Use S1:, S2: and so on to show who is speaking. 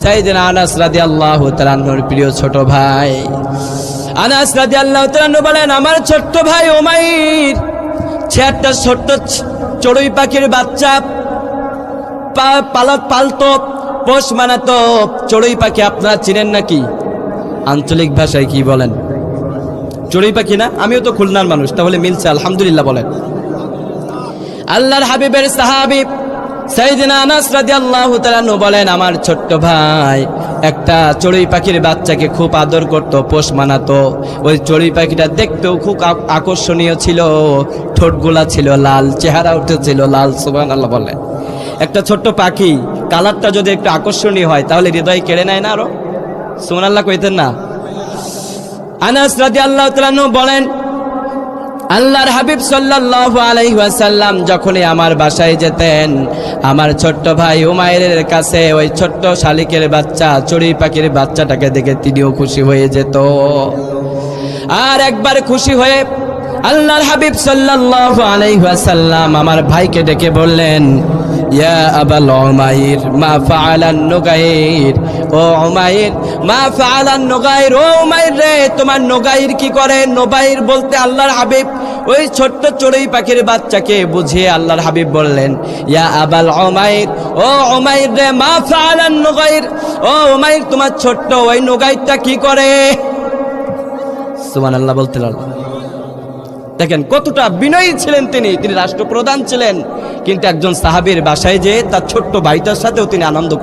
S1: সাইয়েদনা আনাস রাদিয়াল্লাহু তাআলা আনহুর প্রিয় ছোট ভাই আনাস রাদিয়াল্লাহু তাআলা আনহু বলেন, আমার ছোট্ট ভাই উমাইর সে একটা ছোট্ট চড়ুই পাখির বাচ্চা পালতো, পোষ মানাতো। চড়ুই পাখি আপনারা চিনেন নাকি? আঞ্চলিক ভাষায় কি বলেন? চড়ুই পাখি না? আমিও তো খুলনার মানুষ, তাহলে মিলছে আলহামদুলিল্লাহ বলেন। আল্লাহর হাবিবের সাহাবী সাইয়েদনা আনাস রাদিয়াল্লাহু তাআলা আনহু বলেন, আমার ছোট্ট ভাই একটা চড়ুই পাখির বাচ্চাকে খুব আদর করত, পোষ মানাতো। ওই চড়ুই পাখিটা দেখতেও খুব আকর্ষণীয় ছিল, ঠোঁটগুলা ছিল লাল, চেহারা উঠেছিল লাল। সুবহানাল্লাহ বলেন। একটা ছোট্ট পাখি কালারটা যদি একটু আকর্ষণীয় হয় তাহলে হৃদয় কেড়ে নেয় না? আরো সুবহানাল্লাহ কইতেন না? আনাস রাদিয়াল্লাহু তাআলা আনহু বলেন, আল্লাহর হাবিব সাল্লাল্লাহু আলাইহি ওয়াসাল্লাম যখনই আমার বাসায় যেতেন, আমার ছোট্ট ভাই উমাইরের কাছে ওই ছোট্ট শালিকের বাচ্চা চড়ুই পাখির বাচ্চাটাকে দেখে তিনিও খুশি হয়ে যেত। আর একবার খুশি হয়ে আল্লাহর হাবিব সাল্লাল্লাহু আলাইহি ওয়াসাল্লাম আমার ভাইকে ডেকে বললেন, ইয়া আবাল উমাইর মা ফাআলান নুগাইর, ও উমাইর মা ফাআলান নুগাইর, ও উমাইর রে তোমার নুগাইর কি করে? নুগাইর বলতে আল্লাহর হাবিব ওই ছোট্ট চড়ুই পাখির বাচ্চাকে বুঝিয়ে আল্লাহর হাবিব বললেন, ইয়া আবাল উমাইর, ও উমাইর রে মা ফাআলান নুগাইর, ও উমাইর তোমার ছোট্ট ওই নুগাইরটা কি করে? সুবহানাল্লাহ বলতে লাগলেন। দেখেন কতটা বিনয়ী ছিলেন তিনি রাষ্ট্রপ্রধান ছিলেন, কিন্তু একজন সাহাবীর বাসায় যে তার ছোট্ট ভাইটার সাথেও তিনি আনন্দ করতেন।